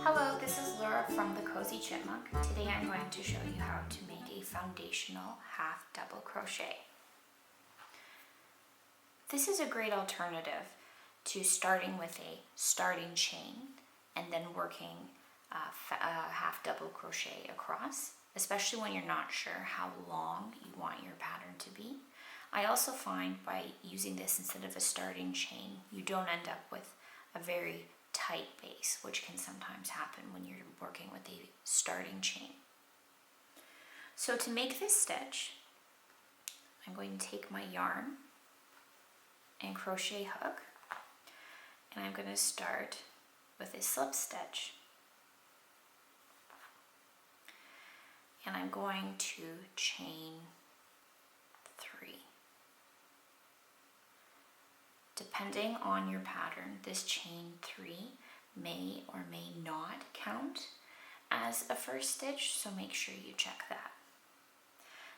Hello, this is Laura from the Cozy Chipmunk. Today I'm going to show you how to make a foundational half double crochet. This is a great alternative to starting with a starting chain and then working a half double crochet across, especially when you're not sure how long you want your pattern to be. I also find by using this instead of a starting chain, you don't end up with a very tight base, which can sometimes happen when you're working with a starting chain. So to make this stitch, I'm going to take my yarn and crochet hook, and I'm going to start with a slip stitch, and I'm going to chain 3. Depending on your pattern, this chain 3 may or may not count as a first stitch, so make sure you check that.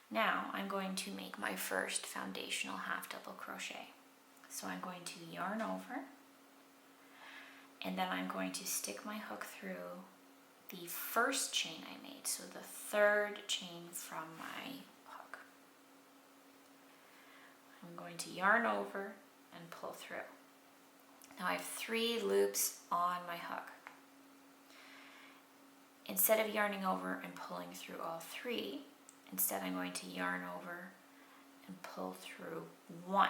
Now I'm going to make my first foundational half double crochet. So I'm going to yarn over, and then I'm going to stick my hook through the first chain I made, so the third chain from my hook. I'm going to yarn over and pull through. Now I have 3 loops on my hook. Instead of yarning over and pulling through all 3, instead I'm going to yarn over and pull through 1.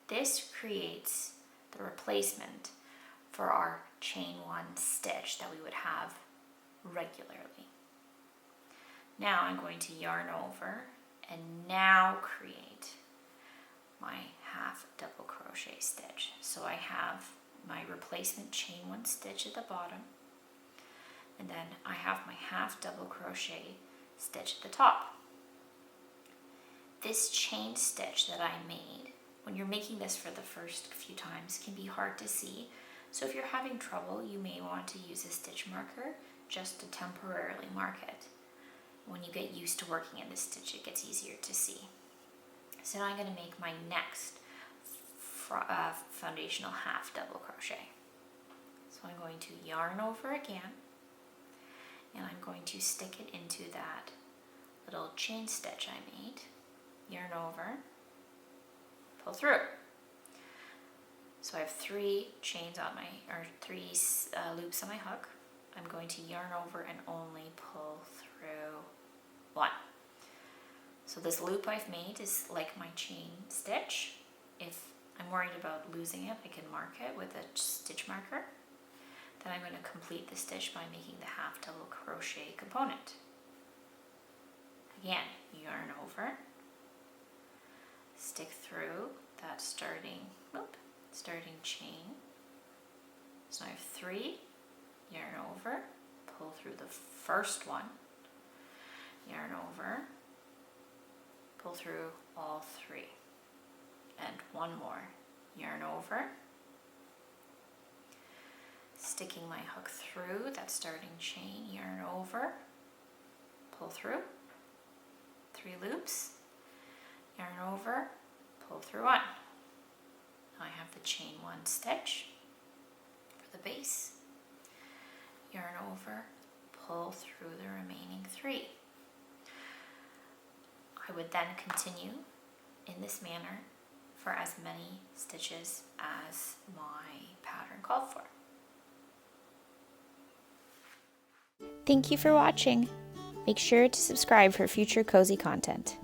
This creates the replacement for our chain 1 stitch that we would have regularly. Now I'm going to yarn over and now create my half double crochet stitch. So I have my replacement chain 1 stitch at the bottom, and then I have my half double crochet stitch at the top. This chain stitch that I made, when you're making this for the first few times, can be hard to see. So if you're having trouble, you may want to use a stitch marker just to temporarily mark it. When you get used to working in this stitch, it gets easier to see. So now I'm going to make my next foundational half double crochet. So I'm going to yarn over again, and I'm going to stick it into that little chain stitch I made. Yarn over, pull through. So I have 3 chains on my, or 3 loops on my hook. I'm going to yarn over and only pull through 1. So this loop I've made is like my chain stitch. If I'm worried about losing it, I can mark it with a stitch marker. Then I'm going to complete the stitch by making the half double crochet component. Again, yarn over, stick through that starting chain. So I have 3, yarn over, pull through the first one, yarn over, pull through all 3, and 1 more, yarn over, sticking my hook through that starting chain, yarn over, pull through, 3 loops, yarn over, pull through 1. Now I have the chain 1 stitch for the base, yarn over, pull through the remaining 3. I would then continue in this manner for as many stitches as my pattern called for. Thank you for watching. Make sure to subscribe for future cozy content.